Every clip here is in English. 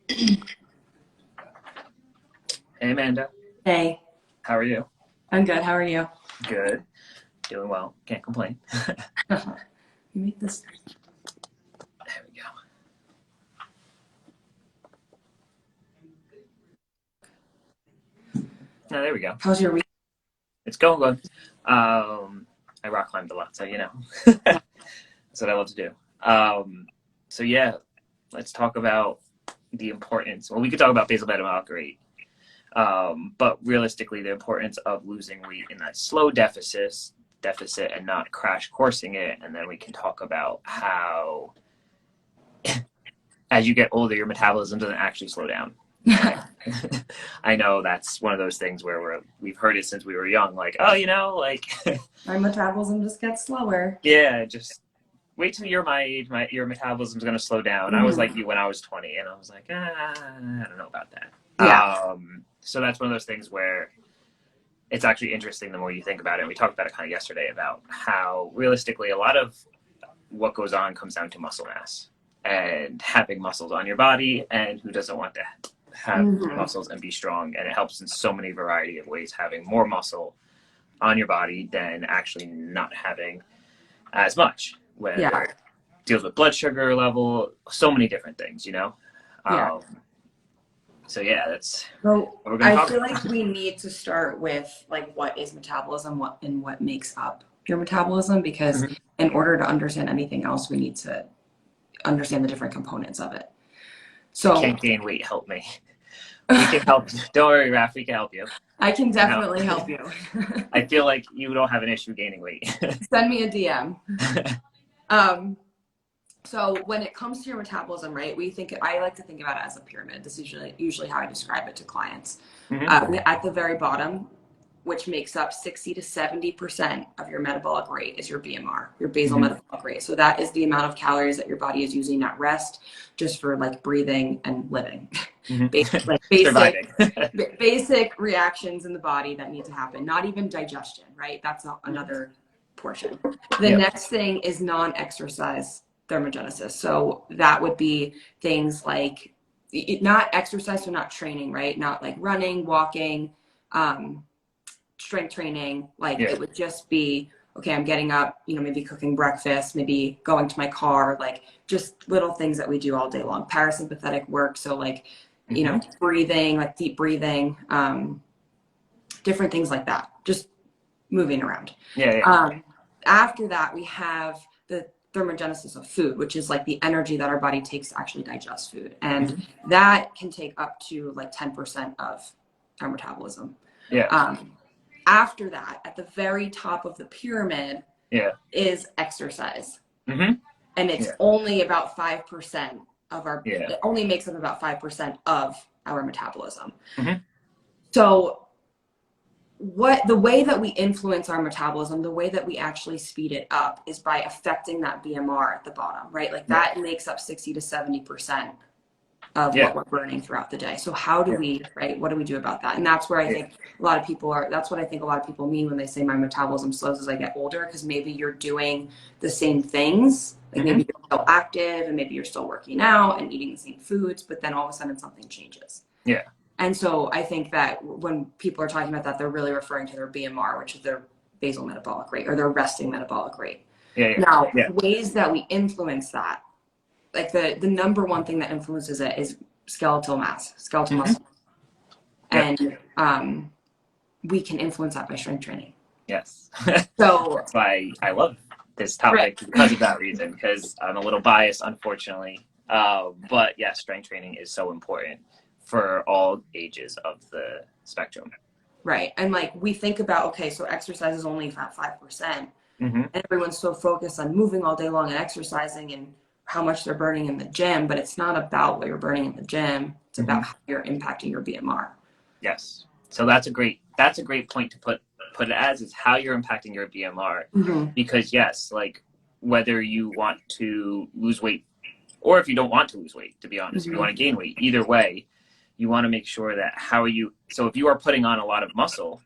Hey Amanda, Hey, how are you? I'm good. How are you? Good. Doing well. Can't complain. You make this. There we go. Oh, there we go. How's your week? It's going good. I rock climbed a lot, so that's what I love to do. So yeah, let's talk about the importance. Well, we could talk about basal metabolic rate, but realistically, the importance of losing weight in that slow deficit, and not crash coursing it. And then we can talk about how, as you get older, your metabolism doesn't actually slow down. And I know that's one of those things where we've heard it since we were young, like, oh, like, My metabolism just gets slower. yeah, just wait till you're my age, your metabolism's going to slow down. I was Mhm. like you when I was 20, and I was like, I don't know about that. Yeah, So that's one of those things where it's actually interesting the more you think about it. We talked about it kind of yesterday about how realistically a lot of what goes on comes down to muscle mass and having muscles on your body, and who doesn't want to have hmm muscles and be strong. And it helps in so many variety of ways, having more muscle on your body than actually not having as much, whether yeah, it deals with blood sugar level, so many different things. yeah. um, so yeah, that's So what we're going to I talk feel about. like we need to start with like what is metabolism, what makes up your metabolism, because Mm-hmm. in order to understand anything else, we need to understand the different components of it. I So can't gain weight, help me. We can help. Don't worry, Raph, we can help you. I can No, definitely help you. I feel like you don't have an issue gaining weight. Send me a DM. Um, So when it comes to your metabolism, right, I like to think about it as a pyramid. This is usually how I describe it to clients. Mm-hmm. At the very bottom, which makes up 60 to 70% of your metabolic rate, is your BMR, your basal Mm-hmm. metabolic rate. So that is the amount of calories that your body is using at rest, just for like breathing and living. Mm-hmm. Like Surviving. basic reactions in the body that need to happen. Not even digestion, right? That's another portion. The Yep. next thing is non-exercise thermogenesis. So that would be things like not exercise, so not training, right? Not like running, walking, um, strength training. Like Yeah. it would just be, okay, I'm getting up, maybe cooking breakfast, maybe going to my car, like just little things that we do all day long. Parasympathetic work. So like, Mm-hmm. breathing, like deep breathing, different things like that. Just moving around. Yeah. Yeah. Um, After that, we have the thermogenesis of food, which is like the energy that our body takes to actually digest food. And Mm-hmm. that can take up to like 10% of our metabolism. Yeah. Um, After that, at the very top of the pyramid Yeah. is exercise. Mm-hmm. And it's Yeah. only about 5% Yeah. it only makes up about 5% of our metabolism. Mm-hmm. So the way that we influence our metabolism, the way that we actually speed it up is by affecting that BMR at the bottom, right? Like Yeah. that makes up 60 to 70% of Yeah. what we're burning throughout the day. So how do Yeah. we, right? What do we do about that? And that's where I Yeah. think that's what I think a lot of people mean when they say my metabolism slows as I get older, because maybe you're doing the same things. Like Mm-hmm. maybe you're still active and maybe you're still working out and eating the same foods, but then all of a sudden something changes. Yeah. And so I think that when people are talking about that, they're really referring to their BMR, which is their basal metabolic rate or their resting metabolic rate. Yeah. Yeah. Now, Yeah. ways that we influence that, like the number one thing that influences it is skeletal mass, skeletal Mm-hmm. muscle. Yep. And we can influence that by strength training. Yes. So, That's why I love this right. topic, because of that reason, because I'm a little biased, unfortunately. But yeah, strength training is so important for all ages of the spectrum. Right. And like we think about, okay, so exercise is only about 5%. Mm-hmm. And everyone's so focused on moving all day long and exercising and how much they're burning in the gym, but it's not about what you're burning in the gym. It's Mm-hmm. about how you're impacting your BMR. Yes. So that's a great point to put it as, is how you're impacting your BMR. Mm-hmm. Because yes, like whether you want to lose weight or if you don't want to lose weight, to be honest, if you want Mm-hmm. to gain weight, either way, you want to make sure that how are you. So if you are putting on a lot of muscle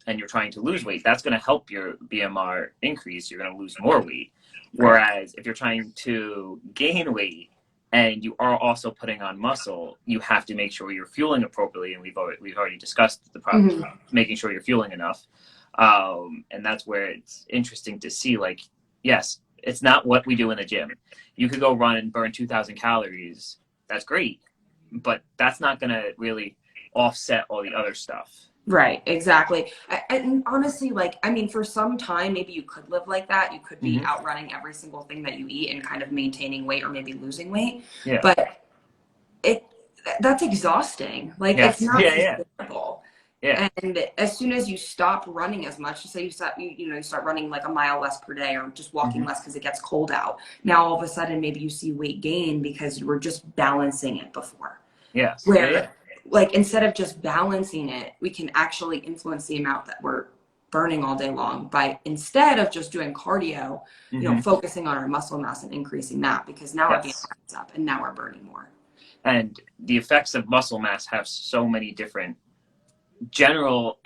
and you're trying to lose weight, that's going to help your BMR increase. You're going to lose more weight. Right. Whereas if you're trying to gain weight and you are also putting on muscle, you have to make sure you're fueling appropriately. And we've already discussed the problem, Mm-hmm. making sure you're fueling enough. And that's where it's interesting to see, like, yes, it's not what we do in the gym. You could go run and burn 2,000 calories. That's great, but that's not going to really offset all the other stuff. Right, exactly. And honestly, like, I mean, for some time, maybe you could live like that. You could be Mm-hmm. outrunning every single thing that you eat and kind of maintaining weight or maybe losing weight. Yeah. But it that's exhausting. Like, it's Yes. not Yeah. Yeah. sustainable. Yeah. And as soon as you stop running as much, say you start, you start running like a mile less per day or just walking Mm-hmm. less because it gets cold out. Now, all of a sudden, maybe you see weight gain because you were just balancing it before. Yes. Yeah. Yeah. Where, like, instead of just balancing it, we can actually influence the amount that we're burning all day long by, instead of just doing cardio, Mm-hmm. focusing on our muscle mass and increasing that, because now our BMI Yes. is up and now we're burning more. And the effects of muscle mass have so many different general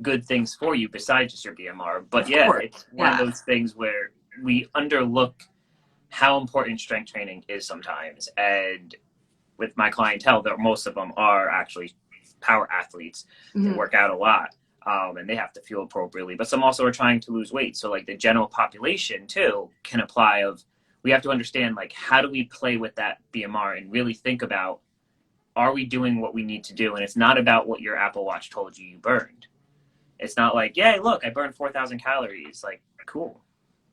good things for you besides just your BMR. But Of yeah, course. it's one of Yeah. those things where we underlook how important strength training is sometimes. And with my clientele, most of them are actually power athletes. They Mm-hmm. work out a lot, and they have to fuel appropriately. But some also are trying to lose weight. So like the general population too can apply. We have to understand, like, how do we play with that BMR and really think about, are we doing what we need to do? And it's not about what your Apple Watch told you burned. It's not like, yeah, look, I burned 4,000 calories. Like, cool.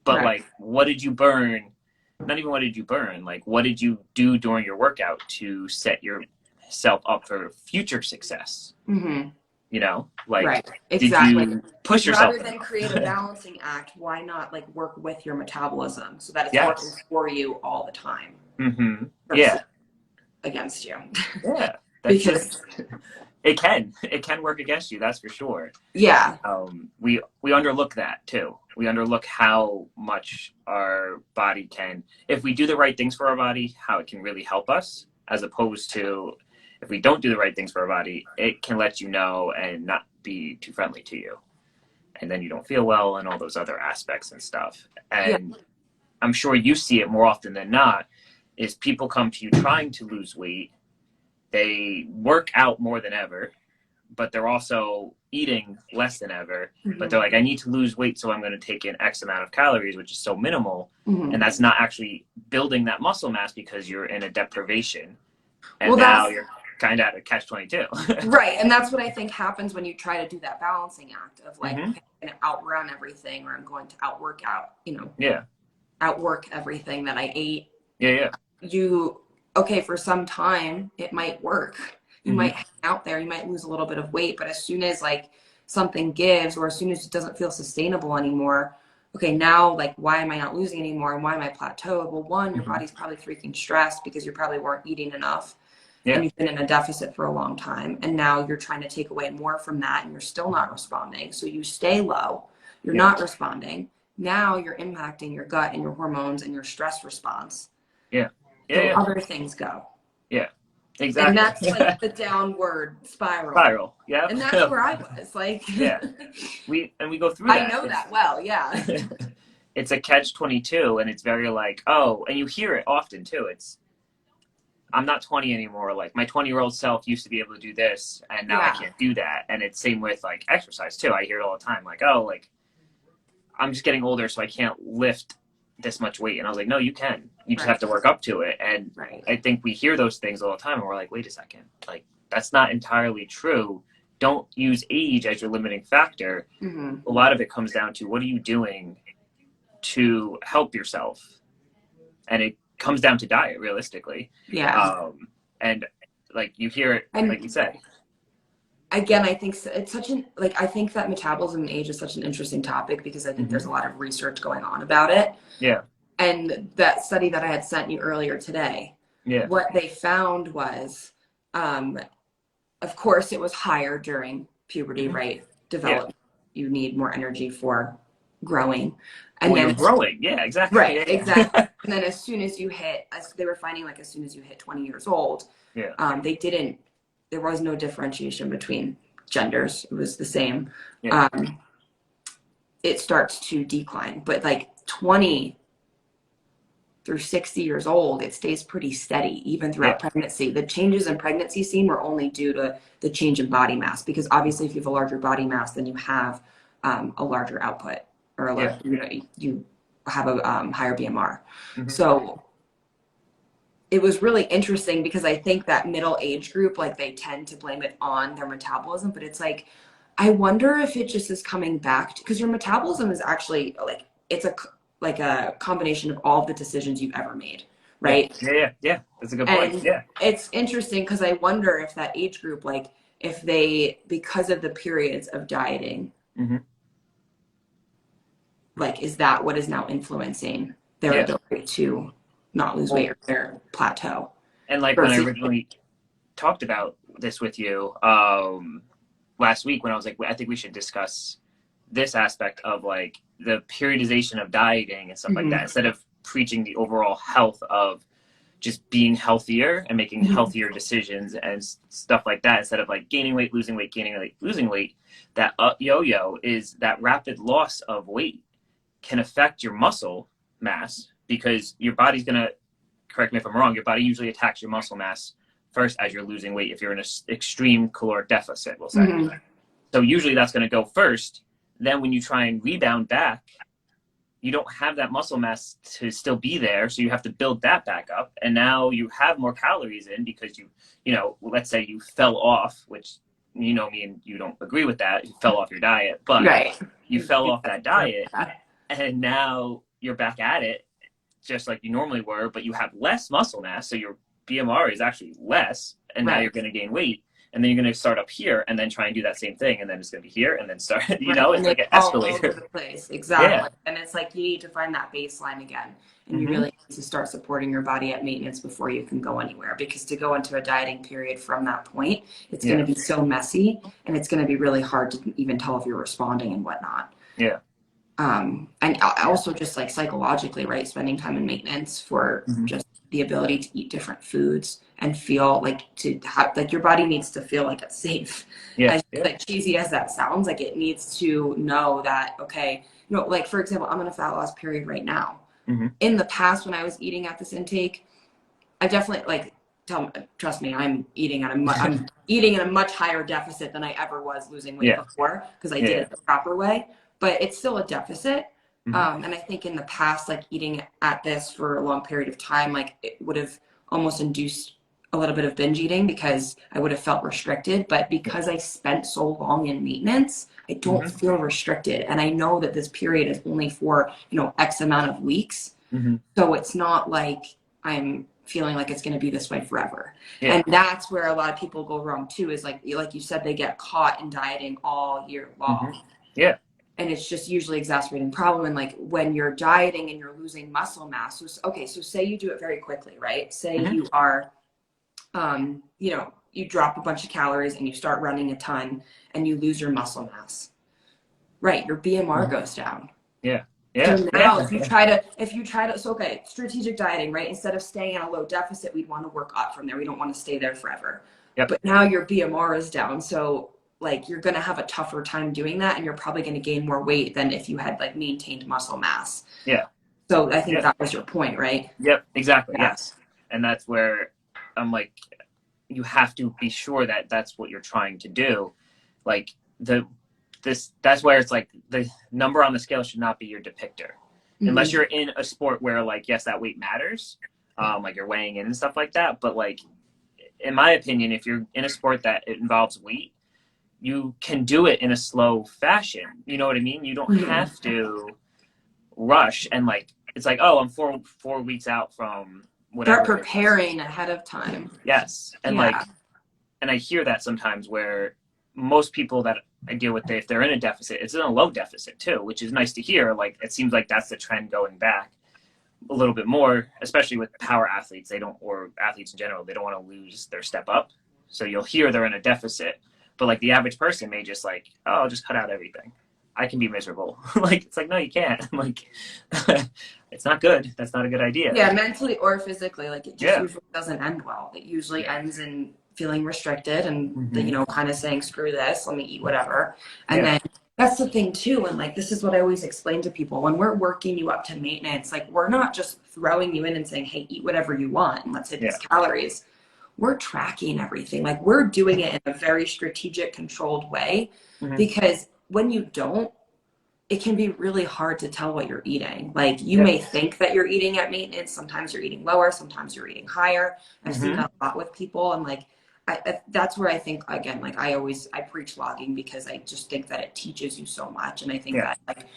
But Right. like, what did you burn? Not even what did you burn. Like, what did you do during your workout to set yourself up for future success? Mm-hmm. Like, Right. did Exactly. you push yourself Rather than enough? create a balancing act, why not like work with your metabolism so that it's working Yes. for you all the time Mm-hmm. versus Yeah. against you? Yeah. That's Because just, it can work against you. That's for sure. yeah, We underlook that too. We underlook how much our body can, if we do the right things for our body, how it can really help us, as opposed to if we don't do the right things for our body, it can let you know and not be too friendly to you. And then you don't feel well and all those other aspects and stuff. yeah, And I'm sure you see it more often than not, is people come to you trying to lose weight. They work out more than ever, but they're also eating less than ever. But they're like, I need to lose weight, so I'm going to take in X amount of calories, which is so minimal. mm-hmm. And that's not actually building that muscle mass because you're in a deprivation. And Well, now that's you're kind of at a catch-22. right. And that's what I think happens when you try to do that balancing act of like, Mm-hmm. okay, I'm going to outrun everything, or I'm going to Yeah. outwork everything that I ate. Yeah. Okay, for some time it might work. You Mm-hmm. might hang out there, you might lose a little bit of weight, but as soon as like something gives, or as soon as it doesn't feel sustainable anymore, okay, now like, why am I not losing anymore? And why am I plateaued? Well, one, your Mm-hmm. body's probably freaking stressed because you probably weren't eating enough. Yeah. And you've been in a deficit for a long time. And now you're trying to take away more from that and you're still not responding. So you stay low, you're not responding. Now you're impacting your gut and your hormones and your stress response. Yeah. So Yeah. other things go. Yeah. Exactly. And that's like the downward spiral. Spiral. Yeah. And that's where I was. Like, Yeah. We go through I that. know that well. Yeah. It's a catch-22, and it's very like, oh, and you hear it often too. It's, I'm not 20 anymore. Like, my 20-year-old self used to be able to do this, and now I can't do that. And it's same with like exercise too. I hear it all the time. Like, oh, like, I'm just getting older, so I can't lift this much weight. And I was like, no, you can. You just have to work up to it. And I think we hear those things all the time, and we're like, wait a second. Like, that's not entirely true. Don't use age as your limiting factor. Mm-hmm. A lot of it comes down to, what are you doing to help yourself? And it comes down to diet, realistically. Yeah. And like, you hear it, And like you say. Again, I think it's such an, like, I think that metabolism and age is such an interesting topic because I think there's a lot of research going on about it. Yeah. And that study that I had sent you earlier today, what they found was, of course, it was higher during puberty, right? Development. You need more energy for growing. And well, then you're growing. Yeah, exactly. Right, Yeah. exactly. And then as soon as you hit, they were finding like as soon as you hit 20 years old, there was no differentiation between genders. It was the same. Yeah. It starts to decline, but like 20 through 60 years old, it stays pretty steady even Yeah. throughout pregnancy. The changes in pregnancy seen were only due to the change in body mass, because obviously if you have a larger body mass, then you have a larger output, or Yeah. you have a higher BMR. Hmm. So it was really interesting because I think that middle age group, like they tend to blame it on their metabolism, but it's like, I wonder if it just is coming back to, because your metabolism is actually like, it's like a combination of all of the decisions you've ever made, Yeah. right? Yeah. Yeah. Yeah. That's a good point. And Yeah. it's interesting because I wonder if that age group, like if they, because of the periods of dieting, Hmm. like, is that what is now influencing their Yeah. ability to not lose weight Well, or their plateau and like when I versus, originally talked about this with you last week, when I was like, I think we should discuss this aspect of like the periodization of dieting and stuff like that, Mhm. instead of preaching the overall health of just being healthier and making Mhm. healthier decisions and stuff like that, instead of like gaining weight, losing weight, gaining weight, losing weight. That yo-yo is that rapid loss of weight can affect your muscle mass, because your body's going to, correct me if I'm wrong, your body usually attacks your muscle mass first as you're losing weight if you're in an extreme caloric deficit, we'll say. Mhm. So usually that's going to go first. Then when you try and rebound back, you don't have that muscle mass to still be there, so you have to build that back up, and now you have more calories in because let's say you fell off, which me and you don't agree with that, you fell off your diet, but Right. you fell off that diet, and now you're back at it just like you normally were, but you have less muscle mass, so your BMR is actually less, and now Right. you're going to gain weight, and then you're going to start up here and then try and do that same thing, and then it's going to be here and then start, Right. And it's like it's an all over escalator. the place. Yeah. Exactly. And it's like you need to find that baseline again. And you Hmm. really need to start supporting your body at maintenance before you can go anywhere. Because to go into a dieting period from that point, it's going Yeah. to be so messy, and it's going to be really hard to even tell if you're responding and whatnot. Yeah. And Yeah. also just like psychologically, right? Spending time in maintenance for Hmm. just the ability to eat different foods and feel like, to have like, your body needs to feel like it's safe. Yeah. As Yeah. like cheesy as that sounds, like it needs to know that, okay, like for example, I'm in a fat loss period right now. Hmm. In the past, when I was eating at this intake, I definitely like, trust me, I'm eating at a much higher deficit than I ever was losing weight Yeah. before, because I did Yeah. it the proper way. But it's still a deficit. Hmm. And I think in the past, like eating at this for a long period of time, like it would have almost induced a little bit of binge eating because I would have felt restricted. But Yeah. because I spent so long in maintenance, I don't Hmm. feel restricted. And I know that this period is only for, X amount of weeks. Hmm. So it's not like I'm feeling like it's going to be this way forever. Yeah. And that's where a lot of people go wrong too, is like you said, they get caught in dieting all year Hmm. long. Yeah. And it's just usually exacerbating problem. And like when you're dieting and you're losing muscle mass, so say you do it very quickly, right? Say Hmm. you are, you drop a bunch of calories and you start running a ton and you lose your muscle mass, right? Your BMR Hmm. goes down. Yeah. So Yeah. now Yeah. so okay, strategic dieting, right? Instead of staying at a low deficit, we'd want to work up from there. We don't want to stay there forever. Yep. But now your BMR is down. So like you're going to have a tougher time doing that, and you're probably going to gain more weight than if you had like maintained muscle mass. Yeah. So I think Yeah. that was your point, right? Yep. Exactly. Yeah. Yes. And that's where I'm like, you have to be sure that that's what you're trying to do. Like that's where it's like the number on the scale should not be your depictor, unless Mm-hmm. you're in a sport where like, yes, that weight matters, like you're weighing in and stuff like that. But like, in my opinion, if you're in a sport that it involves weight, you can do it in a slow fashion. You know what I mean? You don't Mm-hmm. have to rush and like, it's like, oh, I'm four weeks out from Start whatever it is. preparing ahead of time. Yes. And Yeah. like, and I hear that sometimes where most people that I deal with, if they're in a deficit, it's in a low deficit too, which is nice to hear. Like, it seems like that's the trend going back a little bit more, especially with power athletes. They don't, or athletes in general, they don't want to lose their step up. So you'll hear they're in a deficit, but like the average person may just like, oh, I'll just cut out everything. I can be miserable. Like, it's like, no, you can't. Like, it's not good. That's not a good idea. Yeah, mentally or physically, like it just Yeah. usually doesn't end well. It usually Yeah. ends in feeling restricted and Mm-hmm. kind of saying, screw this, let me eat whatever. And Yeah. then That's the thing too. And like, this is what I always explain to people when we're working you up to maintenance, like we're not just throwing you in and saying, hey, eat whatever you want and let's hit Yeah. these calories. We're tracking everything. Like we're doing it in a very strategic, controlled way, Hmm. because when you don't, it can be really hard to tell what you're eating. Like you Yeah. may think that you're eating at maintenance. Sometimes you're eating lower. Sometimes you're eating higher. I've seen Hmm. that a lot with people. And like, that's where I think, again, like I preach logging because I just think that it teaches you so much. And I think Yeah. that like,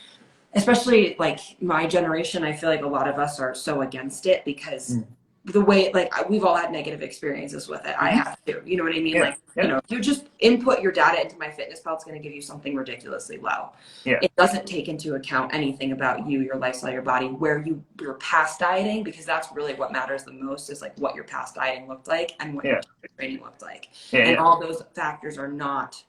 especially like my generation, I feel like a lot of us are so against it because the way, like we've all had negative experiences with it. I Hmm. have to, you know what I mean? Yeah. Like, you Yeah. know, you just input your data into MyFitnessPal, it's going to give you something ridiculously low. Yeah. It doesn't take into account anything about you, your lifestyle, your body, where your past dieting, because that's really what matters the most is like what your past dieting looked like and what your Yeah. training looked like. Yeah. And Yeah. all those factors are not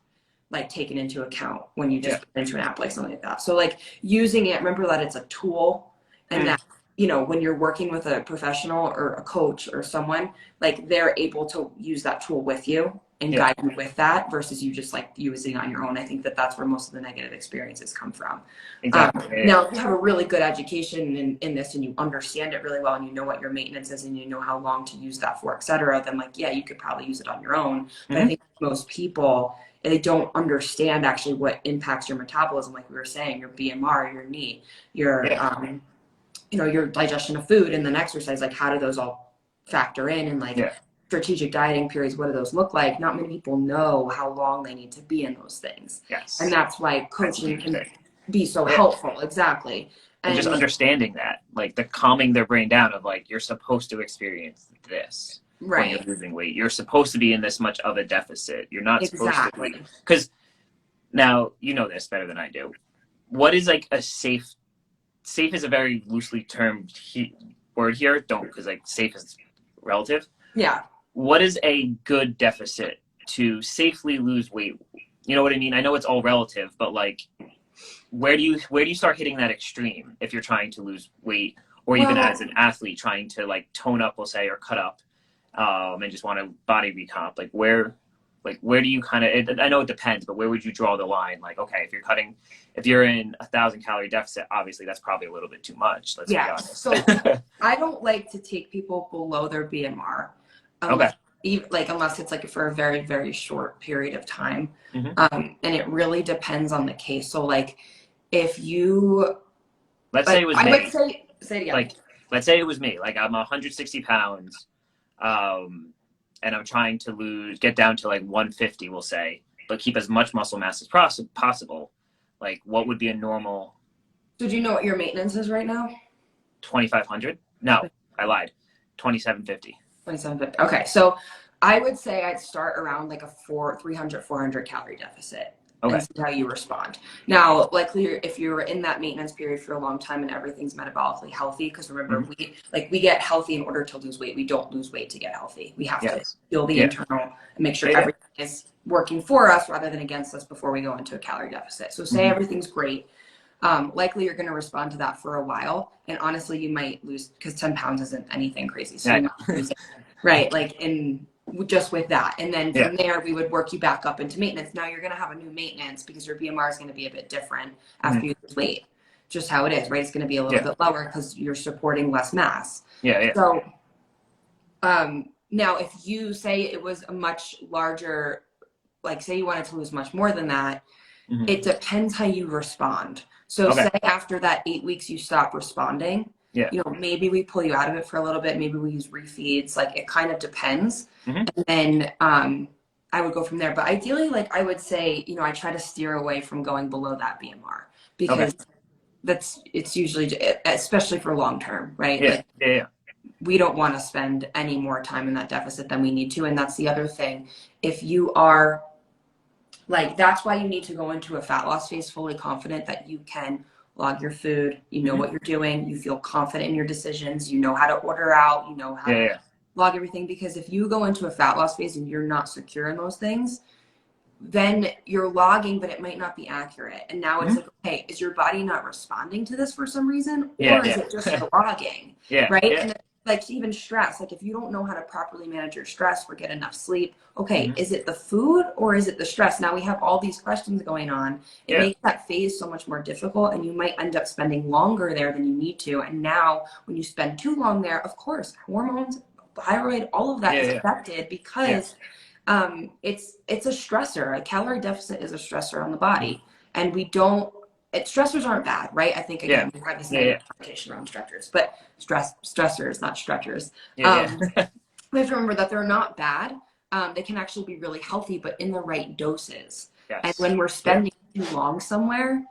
like taken into account when you Yeah. just put into an app like something like that. So like using it, remember that it's a tool and Mm. that, you know, when you're working with a professional or a coach or someone, like they're able to use that tool with you and Yeah. guide you with that versus you just like using on your own. I think that that's where most of the negative experiences come from. Exactly. Yeah. Now, if you have a really good education in this and you understand it really well and you know what your maintenance is and you know how long to use that for, et cetera, then like, yeah, you could probably use it on your own. But I Hmm. think most people, they don't understand actually what impacts your metabolism. Like we were saying, your BMR, your NEAT, your, Yeah. you know, your digestion of food and then exercise, like how do those all factor in and like Yeah. strategic dieting periods, what do those look like? Not many people know how long they need to be in those things. And Yes. that's why That's a coaching huge can thing. be so Yeah. helpful. Exactly. And just And understanding that, like the calming their brain down of like, you're supposed to experience this when you're right. losing weight. You're supposed to be in this much of a deficit. You're not supposed to be. Exactly. Because now you know this better than I do. What is like a safe is a very loosely termed word here. Don't, because like safe is relative. Yeah. What is a good deficit to safely lose weight? You know what I mean? I know it's all relative, but like where do you start hitting that extreme if you're trying to lose weight, or even as Well, an athlete trying to like tone up, we'll say, or cut up, and just want to body recomp? Like where do you kind of? I know it depends, but where would you draw the line? Like, okay, if you're in 1,000 calorie deficit, obviously that's probably a little bit too much. Let's be yeah. honest. So I don't like to take people below their BMR Okay. unless unless it's like for a very, very short period of time. Hmm. And it really depends on the case. So like if you Let's say like it was I would me. say it again. Like, let's say it was me. Like, I'm 160 pounds, um, and I'm trying to get down to like 150, we'll say, but keep as much muscle mass as possible. Like, what would be a normal So do you know what your maintenance is right now? 2,500? No, I lied. 2,750. 2750. Okay. So I would say I'd start around like a 400 calorie deficit Okay. and see how you respond. Now, likely if you're in that maintenance period for a long time and everything's metabolically healthy, because remember, Hmm. we get healthy in order to lose weight. We don't lose weight to get healthy. We have to Yes. feel the Yeah. internal and make sure Yeah. everything is working for us rather than against us before we go into a calorie deficit. So say Hmm. everything's great. Likely you're going to respond to that for a while. And honestly, you might lose because 10 pounds isn't anything crazy. So Yeah, I you might know. lose it, right? Like in just with that. And then Yeah. from there, we would work you back up into maintenance. Now you're going to have a new maintenance because your BMR is going to be a bit different Hmm. after you lose weight. Just how it is, right? It's going to be a little Yeah. bit lower because you're supporting less mass. Yeah. Yeah. So now if you say it was a much larger, like say you wanted to lose much more than that, Hmm. it depends how you respond. So Okay. say after that 8 weeks you stop responding, Yeah. you know, maybe we pull you out of it for a little bit, maybe we use refeeds, like it kind of depends. Hmm. And then I would go from there. But ideally, like I would say, you know, I try to steer away from going below that BMR Okay. because it's usually, especially for long term, right? Yeah. Like Yeah. Yeah. we don't want to spend any more time in that deficit than we need to. And that's the other thing. If you are like, that's why you need to go into a fat loss phase fully confident that you can log your food, you know Hmm. what you're doing, you feel confident in your decisions, you know how to order out, you know how Yeah. to Yeah. log everything. Because if you go into a fat loss phase and you're not secure in those things, then you're logging, but it might not be accurate. And now it's Hmm. like, okay, is your body not responding to this for some reason? Yeah. Or is Yeah. it just the logging? Yeah. Right? Yeah. And like even stress, like if you don't know how to properly manage your stress or get enough sleep, okay, Hmm. is it the food or is it the stress? Now we have all these questions going on. It Yeah. makes that phase so much more difficult, and you might end up spending longer there than you need to. And now when you spend too long there, of course, hormones, thyroid, all of that Yeah. is Yeah. affected Yeah. because it's a stressor. A calorie deficit is a stressor on the Mhm. body, and we don't. Stressors aren't bad, right? I think Yeah. again we have this Yeah. negative Yeah. connotation around stressors, but stressors, not stretchers. Yeah. Yeah. We have to remember that they're not bad. They can actually be really healthy, but in the right doses. And Yes. when we're Yeah. spending too long somewhere,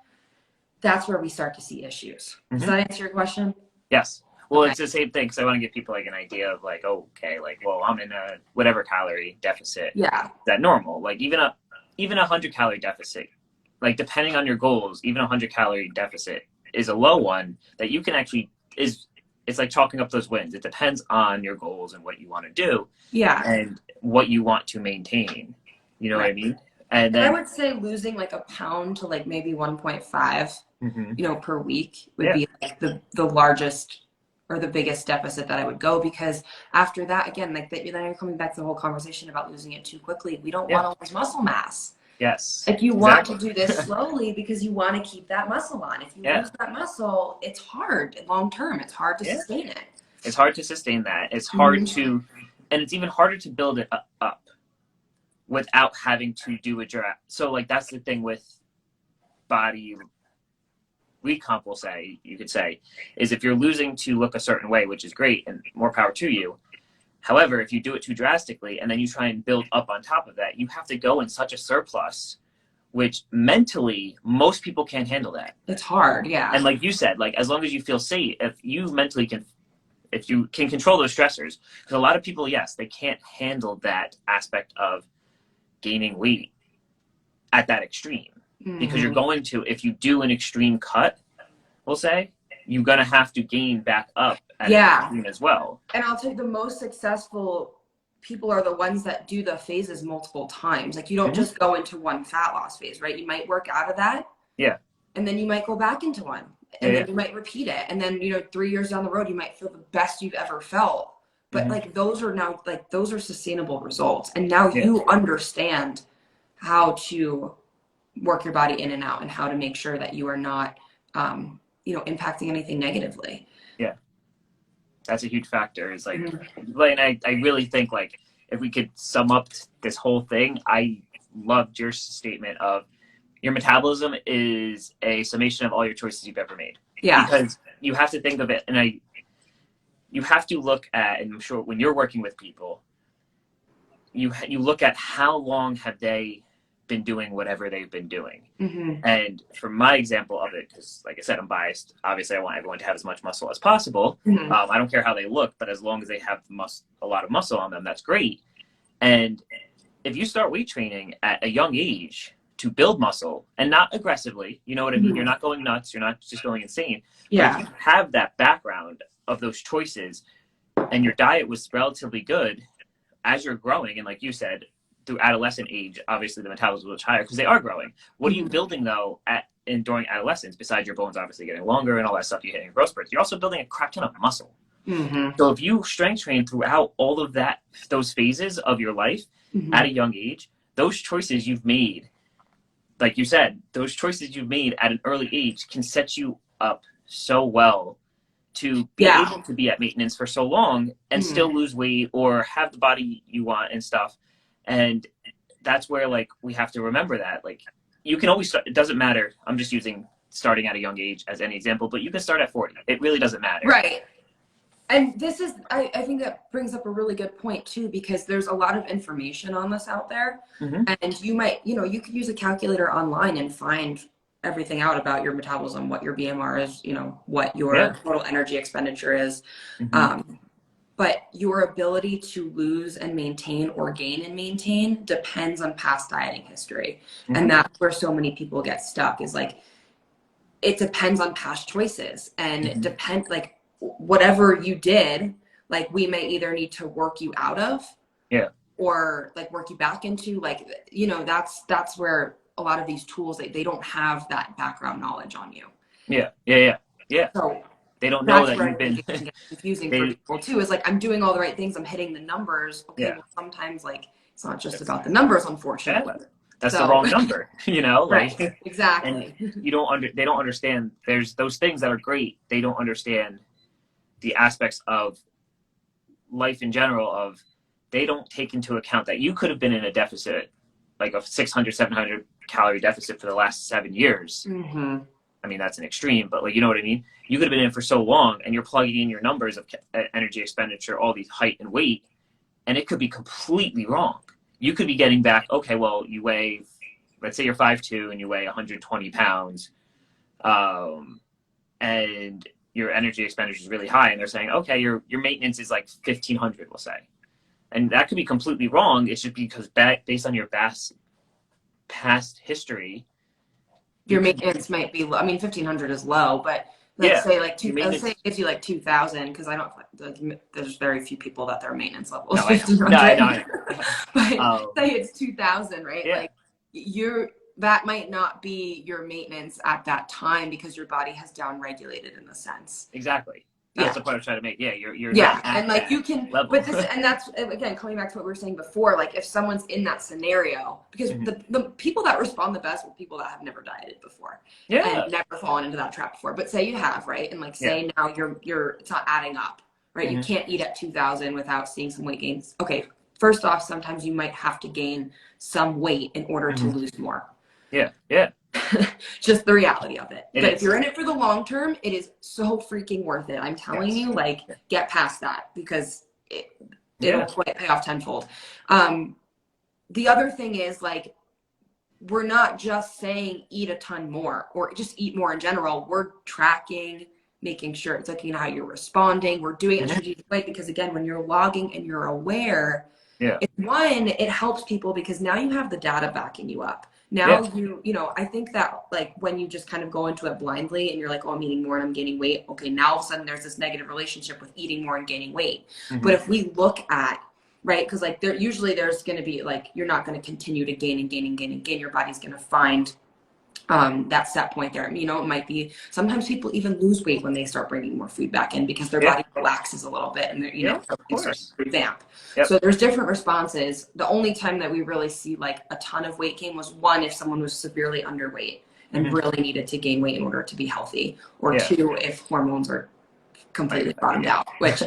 that's where we start to see issues. Does Hmm. that answer your question? Yes. Well, Okay. it's the same thing because I want to give people like an idea of like, oh, okay, like, well, I'm in a whatever calorie deficit. Yeah. Is that normal? Like even a 100 calorie deficit, like depending on your goals, even a 100 calorie deficit is a low one that you can actually is. It's like chalking up those wins. It depends on your goals and what you want to do Yeah. and what you want to maintain. You know what Right. I mean? And And I then, would say losing like a pound to like maybe 1.5, mhm, per week would yeah, be like the largest or the biggest deficit that I would go, because after that, again, like then you're coming back to the whole conversation about losing it too quickly. We don't yeah, want to lose muscle mass. yes, Like you want to exactly. do this slowly because you want to keep that muscle on. If you Yeah, lose that muscle, it's hard long term. It's hard to yeah. sustain it. It's hard to sustain that. It's hard Mhm. to, and it's even harder to build it up without having to do a draft. So, like, that's the thing with body recomp, will say, you could say, is if you're losing to look a certain way, which is great and more power to you. However, if you do it too drastically and then you try and build up on top of that, you have to go in such a surplus, which mentally, most people can't handle that. It's hard, yeah. And like you said, like, as long as you feel safe, if you mentally can, if you can control those stressors, because a lot of people, yes, they can't handle that aspect of gaining weight at that extreme, because you're Hmm. going to, if you do an extreme cut, we'll say, you're going to have to gain back up at an Yeah. extreme as well. And I'll tell you, the most successful people are the ones that do the phases multiple times. Like you don't Hmm. just go into one fat loss phase, right? You might work out of that, Yeah. and then you might go back into one, Yeah. and then Yeah. you might repeat it, and then 3 years down the road you might feel the best you've ever felt. But Hmm. like those are now, like those are sustainable results, and now Yeah. you understand how to work your body in and out and how to make sure that you are not impacting anything negatively. Yeah. That's a huge factor. Is like, Mhm. and I really think like if we could sum up this whole thing, I loved your statement of your metabolism is a summation of all your choices you've ever made, Yeah. because you have to think of it, and you have to look at, and I'm sure when you're working with people, you look at how long have they been doing whatever they've been doing. Hmm. And for my example of it, because like I said, I'm biased. Obviously, I want everyone to have as much muscle as possible. Hmm. I don't care how they look, but as long as they have a lot of muscle on them, that's great. And if you start weight training at a young age to build muscle, and not aggressively, you know what I mean? You're Hmm. not going nuts. You're not just going insane. But if Yeah. you have that background of those choices and your diet was relatively good as you're growing, and like you said, through adolescent age, obviously the metabolism is much higher because they are growing. What are you Hmm. building though during adolescence? Besides your bones obviously getting longer and all that stuff you hit in growth spurts, you're also building a crap ton of muscle. Hmm. So if you strength train throughout all of those phases of your life Hmm. at a young age, those choices you've made, like you said, those choices you've made at an early age can set you up so well to be Yeah. able to be at maintenance for so long and Hmm. still lose weight or have the body you want and stuff. And that's where like we have to remember that like you can always start, it doesn't matter. I'm just using starting at a young age as an example, but you can start at 40. It really doesn't matter. Right. And this is, I think that brings up a really good point too, because there's a lot of information on this out there. Mm-hmm. And you might, you could use a calculator online and find everything out about your metabolism, what your BMR is, what Yeah. your total energy expenditure is. Mm-hmm. Um, but your ability to lose and maintain or gain and maintain depends on past dieting history. And Mm-hmm. that's where so many people get stuck, is like, it depends on past choices, and it Mm-hmm. depends, like whatever you did, like we may either need to work you out of, Yeah. or like work you back into, like that's where a lot of these tools, they don't have that background knowledge on you. Yeah. Yeah. Yeah. Yeah. So They don't know That's that where you've I think been it can get confusing for they people too. Is like, I'm doing all the right things, I'm hitting the numbers. Okay, yeah. well, sometimes like it's not just That's about the numbers, yeah. unfortunately. That's the So, wrong number, you know, right, like and exactly. they don't understand there's those things that are great. They don't understand the aspects of life in general of they don't take into account that you could have been in a deficit like a 600 700 calorie deficit for the last 7 years. Mm-hmm. I mean, that's an extreme, but like, you know what I mean? You could have been in for so long and you're plugging in your numbers of energy expenditure, all these height and weight, and it could be completely wrong. You could be getting back, okay, well, you weigh, let's say you're 5'2" and you weigh 120 pounds, and your energy expenditure is really high, and they're saying, okay, your maintenance is like 1,500, we'll say. And that could be completely wrong. It's just because based on your past history, you Your could, maintenance might be low. I mean, 1,500 is low, but let's yeah, say like your let's say maintenance. it gives you like 2,000, because I don't, there's very few people that their maintenance level is No, I know. No, I 1,500. know. I know. But say it's 2,000, right? Yeah, Like, you're that might not be your maintenance at that time because your body has down regulated in a sense. exactly. That's Yeah. the point I'm trying to make. Yeah, you're Yeah, not at and like that you can, level. but this, and that's again coming back to what we were saying before. Like, if someone's in that scenario, because Mhm. the people that respond the best are people that have never dieted before and Yeah, never fallen into that trap before. But say you have, right? And like, yeah. say now you're it's not adding up, right? You Hmm. can't eat at 2,000 without seeing some weight gains. Okay, first off, sometimes you might have to gain some weight in order to Hmm. lose more. Yeah, yeah. Just the reality of it. It But if is. you're in it for the long term, it is so freaking worth it. I'm telling Yes. you, like, Yeah. get past that, because it'll Yeah. pay off tenfold. Um, the other thing is, like, we're not just saying eat a ton more or just eat more in general. We're tracking, making sure it's looking at how you're responding. We're doing it in a Hmm. strategic way, because again, when you're logging and you're aware, Yeah. it helps people because now you have the data backing you up. Now Yeah. I think that, like, when you just kind of go into it blindly and you're like, oh, I'm eating more and I'm gaining weight. Okay, now all of a sudden there's this negative relationship with eating more and gaining weight. But Hmm. if we look at, right, because like there's going to be, like, you're not going to continue to gain and gain and gain and gain. Your body's going to find that set point there. It might be, sometimes people even lose weight when they start bringing more food back in because their Yeah. body relaxes a little bit and Yeah. Of things start course. to revamp. Yep. So there's different responses. The only time that we really see like a ton of weight gain was, one, if someone was severely underweight and Hmm. really needed to gain weight in order to be healthy, or Yeah. two, if hormones are completely bottomed out, which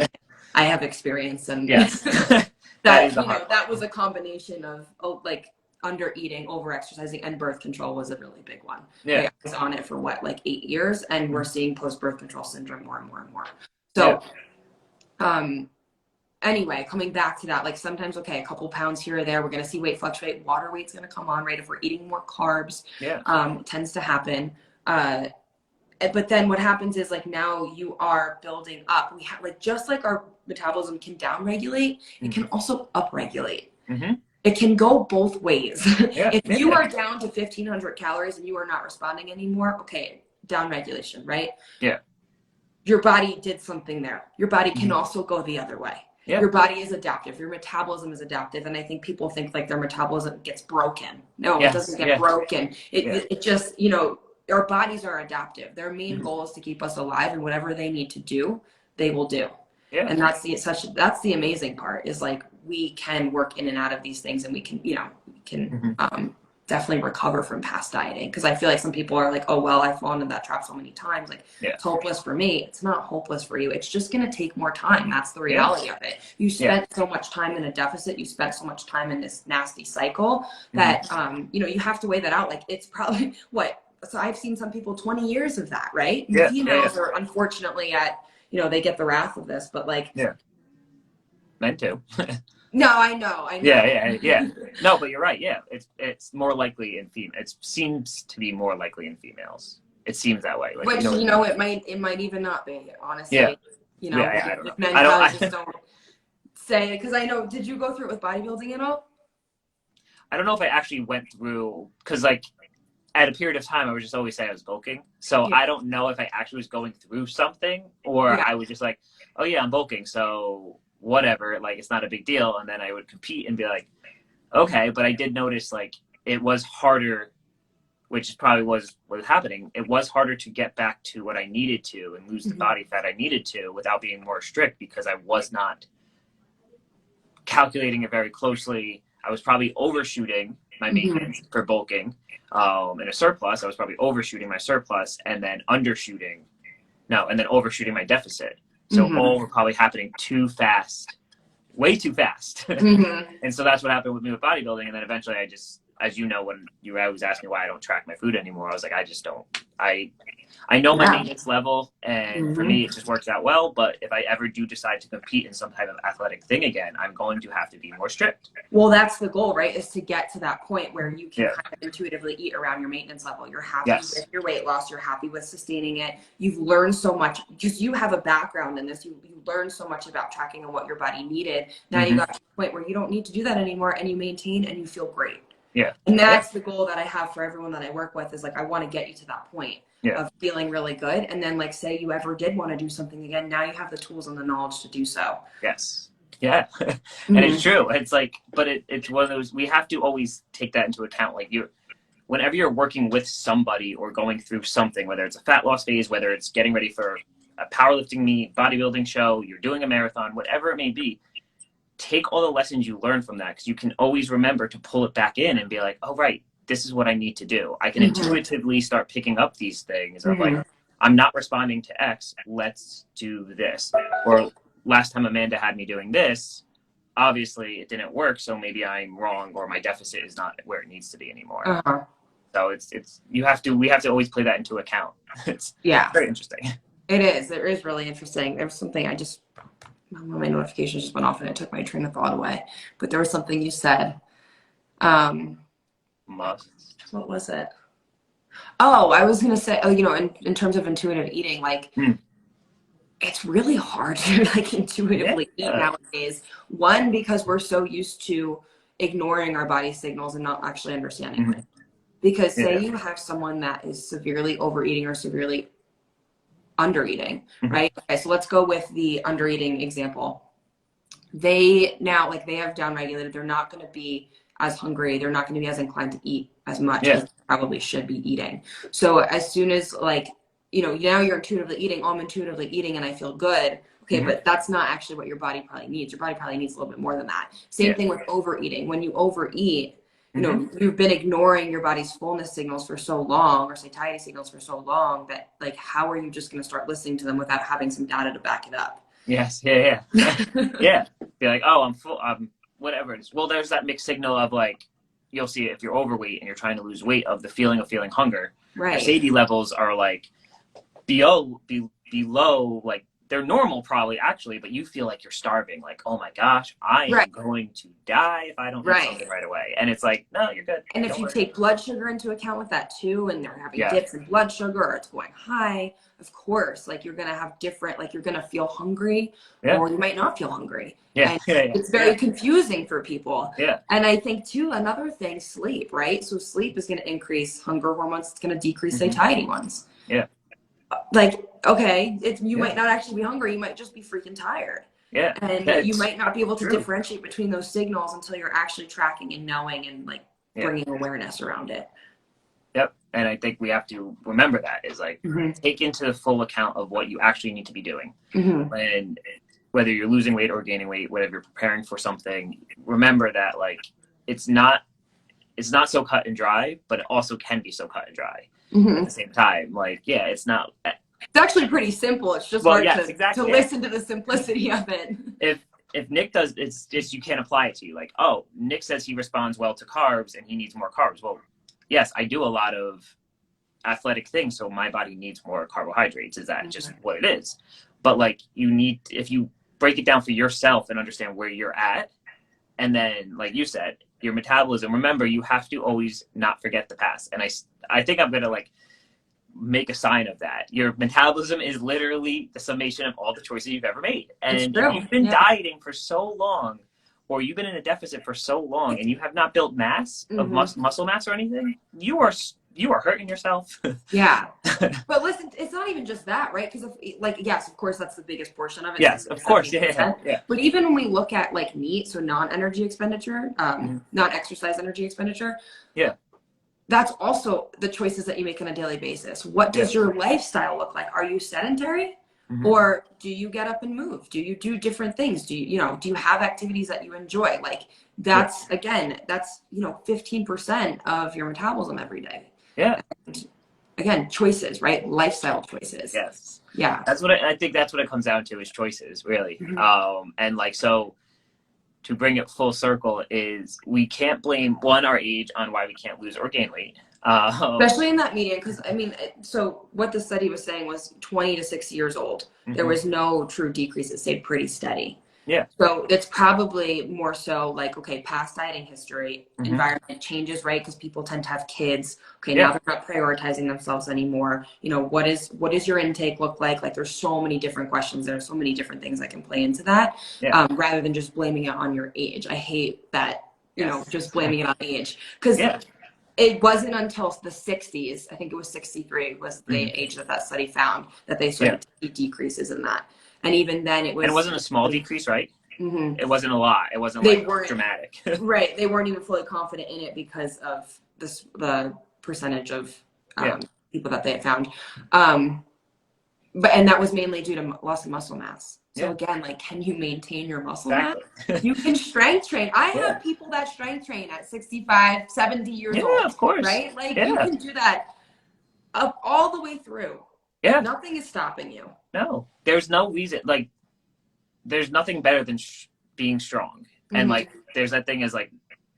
I have experience. And Yes. That is that the hard part. that was a combination of, like, under eating, over exercising, and birth control was a really big one. Yeah. Like, I was on it for like 8 years, and we're Mhm. seeing post birth control syndrome more and more and more. Yeah. So anyway, coming back to that, like, sometimes, okay, a couple pounds here or there, we're going to see weight fluctuate. Water weight's going to come on, right? If we're eating more carbs, Yeah. it tends to happen. But then what happens is, like, now you are building up. We have, like, just like our metabolism can down regulate, it can also up regulate. Hmm. It can go both ways. Yeah. If you Yeah. are down to 1,500 calories and you are not responding anymore, okay, down regulation, right? Yeah. Your body did something there. Your body can Hmm. also go the other way. Yeah. Your body is adaptive. Your metabolism is adaptive. And I think people think like their metabolism gets broken. No, it Yes. doesn't get Yeah. broken. Yeah. It just, our bodies are adaptive. Their main Hmm. goal is to keep us alive, and whatever they need to do, they will do. Yeah. And that's the amazing part, is like, we can work in and out of these things, and we can Hmm. definitely recover from past dieting. Because I feel like some people are like, oh, well, I've fallen into that trap so many times, like, Yeah. it's hopeless for me. It's not hopeless for you. It's just going to take more time. That's the Yeah. reality of it. You Yeah. spent so much time in a deficit. You spent so much time in this nasty cycle Hmm. that you have to weigh that out. Like, it's probably what, so I've seen some people 20 years of that, right? And Yeah. females Yeah. are unfortunately at, they get the wrath of this, but like, Yeah. Men too. no, I know. Yeah, yeah, yeah. No, but you're right. Yeah, it's more likely in female. It seems to be more likely in females. It seems that way. Like, Which, what I mean? it might even not be, Yeah, honestly. yeah, yeah. I don't know. If men I probably just don't. don't say it. Because I know, did you go through it with bodybuilding at all? I don't know if I actually went through because like at a period of time I would just always say I was bulking. So Yeah. I don't know if I actually was going through something or Yeah. I was just like, oh yeah, I'm bulking, so whatever. Like it's not a big deal. And then I would compete and be like, okay. But I did notice like it was harder which probably was what was happening. It was harder to get back to what I needed to and lose the body fat I needed to without being more strict, because I was not calculating it very closely. I was probably overshooting my maintenance for bulking. In a surplus, I was probably overshooting my surplus and then overshooting my deficit. So all were probably happening too fast, way too fast. And so that's what happened with me with bodybuilding. And then eventually I just, as you know, when you always ask me why I don't track my food anymore, I was like, I just don't. I know my maintenance level, and for me, it just works out well. But if I ever do decide to compete in some type of athletic thing again, I'm going to have to be more strict. Well, that's the goal, right? Is to get to that point where you can kind of intuitively eat around your maintenance level. You're happy with your weight loss. You're happy with sustaining it. You've learned so much because you have a background in this. You learned so much about tracking and what your body needed. Now you got to the point where you don't need to do that anymore, and you maintain and you feel great. Yeah. And that's the goal that I have for everyone that I work with, is like, I want to get you to that point of feeling really good. And then, like, say you ever did want to do something again, now you have the tools and the knowledge to do so. Yes. Yeah. And it's true. It's like, but it's one of those, we have to always take that into account. Like, whenever you're working with somebody or going through something, whether it's a fat loss phase, whether it's getting ready for a powerlifting meet, bodybuilding show, you're doing a marathon, whatever it may be, take all the lessons you learn from that, because you can always remember to pull it back in and be like, oh, right, this is what I need to do. I can intuitively start picking up these things of like, I'm not responding to X, let's do this. Or last time Amanda had me doing this, obviously it didn't work, so maybe I'm wrong, or my deficit is not where it needs to be anymore. So we have to always play that into account. It's very interesting. It is. It is really interesting. There was something my notifications just went off and it took my train of thought away. But there was something you said. What was it? Oh, I was going to say, in terms of intuitive eating, like, it's really hard to like intuitively eat nowadays. One, because we're so used to ignoring our body signals and not actually understanding it. Because say you have someone that is severely overeating or severely undereating, right? Okay, so let's go with the undereating example. They have downregulated. They're not going to be as hungry. They're not going to be as inclined to eat as much as they probably should be eating. So as soon as now you're intuitively eating, I'm intuitively eating and I feel good. Okay, but that's not actually what your body probably needs. Your body probably needs a little bit more than that. Same thing with overeating. When you overeat, you've been ignoring your body's fullness signals for so long, or satiety signals for so long, that like, how are you just going to start listening to them without having some data to back it up? Yes. Yeah. Yeah. Be like, oh, I'm full. Whatever it is. Well, there's that mixed signal of like, you'll see it if you're overweight and you're trying to lose weight, of the feeling of feeling hunger. Right. Your satiety levels are like below, like, they're normal probably actually, but you feel like you're starving. Like, oh my gosh, I am going to die if I don't eat something right away. And it's like, no, you're good. And if you take blood sugar into account with that too, and they're having dips in blood sugar, or it's going high, of course, like, you're going to have different, like, you're going to feel hungry or you might not feel hungry. And it's very confusing for people. And I think too, another thing, sleep, right? So sleep is going to increase hunger hormones. It's going to decrease satiety ones. Like, okay, you might not actually be hungry. You might just be freaking tired. And you might not be able to differentiate between those signals until you're actually tracking and knowing and like bringing awareness around it. And I think we have to remember that is like, take into full account of what you actually need to be doing. And whether you're losing weight or gaining weight, whether you're preparing for something, remember that like, it's not so cut and dry, but it also can be so cut and dry. At the same time, like, it's not. It's actually pretty simple. It's just hard to listen to the simplicity of it. If Nick does, it's just, you can't apply it to you. Like, oh, Nick says he responds well to carbs and he needs more carbs. Well, yes, I do a lot of athletic things, so my body needs more carbohydrates. Is that just what it is? But like, if you break it down for yourself and understand where you're at, and then, like you said, your metabolism, remember, you have to always not forget the past. And I think I'm going to like make a sign of that. Your metabolism is literally the summation of all the choices you've ever made. And if you've been dieting for so long, or you've been in a deficit for so long, and you have not built mass of muscle mass or anything, you are hurting yourself. But listen, it's not even just that, right? Because yes, of course, that's the biggest portion of it. Yes, of course. But even when we look at like NEAT, so non-energy expenditure, non-exercise energy expenditure, that's also the choices that you make on a daily basis. What does your lifestyle look like? Are you sedentary? Mm-hmm. Or do you get up and move? Do you do different things? Do do you have activities that you enjoy? Like that's, again, that's, 15% of your metabolism every day. Yeah. And again, choices, right? Lifestyle choices. Yes. Yeah. That's what I think that's what it comes down to, is choices, really. And like, so to bring it full circle is we can't blame our age on why we can't lose or gain weight. Especially in that median, because I mean, so what the study was saying was 20 to 60 years old, there was no true decrease. It stayed pretty steady. Yeah. So it's probably more so like, okay, past dieting history, environment changes, right? Because people tend to have kids. Okay, now they're not prioritizing themselves anymore. What is your intake look like? Like, there's so many different questions. There's so many different things that can play into that, rather than just blaming it on your age. I hate that, just blaming it on age, because it wasn't until the 60s, I think it was 63 was the age that study found, that they started to see decreases in that. And even then it wasn't a small decrease, right? It wasn't a lot. It wasn't dramatic. Right. They weren't even fully confident in it because of the percentage of people that they had found. And that was mainly due to loss of muscle mass. So again, like, can you maintain your muscle mass? You can strength train. I have people that strength train at 65, 70 years old. Yeah, of course. Right? Like, you can do that up all the way through. Yeah. Nothing is stopping you. No. There's no reason. Like, there's nothing better than being strong. And like, there's that thing as like,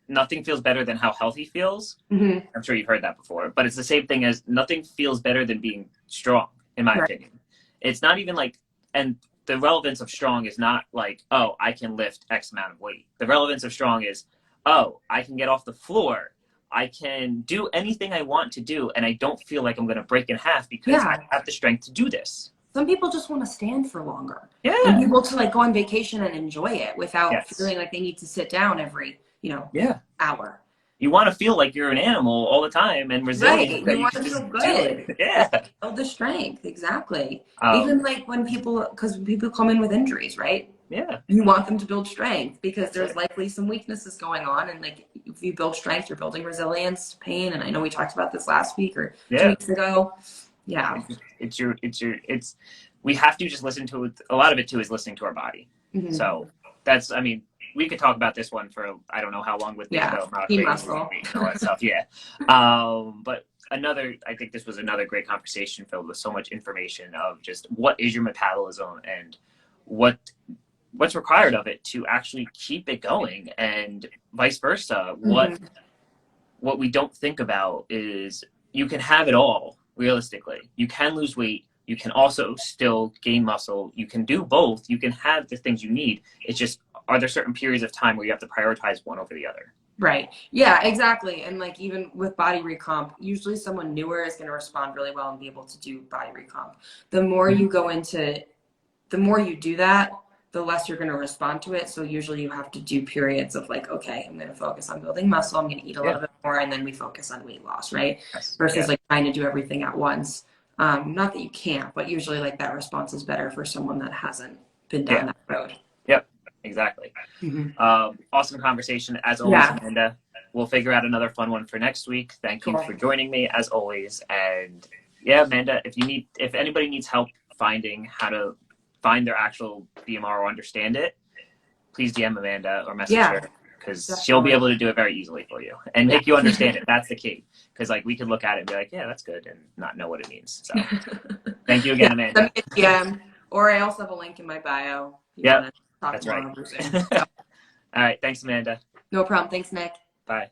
nothing feels better than how healthy feels. I'm sure you've heard that before, but it's the same thing as nothing feels better than being strong, in my opinion. It's not even like, and the relevance of strong is not like, oh, I can lift X amount of weight. The relevance of strong is, oh, I can get off the floor. I can do anything I want to do, and I don't feel like I'm going to break in half because I have the strength to do this. Some people just want to stand for longer. Yeah. And be able to like go on vacation and enjoy it without feeling like they need to sit down every, hour. You want to feel like you're an animal all the time and resilient. Right. You want to feel good. Yeah. Build the strength. Exactly. Even like because people come in with injuries, right? Yeah. You want them to build strength because there's likely some weaknesses going on. And like, if you build strength, you're building resilience, pain. And I know we talked about this last week or 2 weeks ago. Yeah. We have to just listen to it. A lot of it too is listening to our body. So that's, I mean, we could talk about this one for, I don't know how long with key muscle and all that stuff. Yeah. But I think this was another great conversation filled with so much information of just what is your metabolism and what's required of it to actually keep it going, and vice versa. What we don't think about is you can have it all. Realistically, you can lose weight. You can also still gain muscle. You can do both. You can have the things you need. It's just, are there certain periods of time where you have to prioritize one over the other? Right. Yeah, exactly. And like, even with body recomp, usually someone newer is going to respond really well and be able to do body recomp. The more you go into, the more you do that, the less you're going to respond to it. So usually you have to do periods of like, okay, I'm going to focus on building muscle. I'm going to eat a little bit more. And then we focus on weight loss, right? Versus like trying to do everything at once. Not that you can't, but usually like that response is better for someone that hasn't been down that road. Yep, exactly. Awesome conversation as always, Amanda. We'll figure out another fun one for next week. Thank you for joining me as always. And yeah, Amanda, if anybody needs help finding how to find their actual BMR or understand it, please DM Amanda or message her, because she'll be able to do it very easily for you and make you understand it. That's the key. Because like, we could look at it and be like, yeah, that's good, and not know what it means. So thank you again, Amanda. Yeah. Or I also have a link in my bio. Yeah, that's right. All right. Thanks, Amanda. No problem. Thanks, Nick. Bye.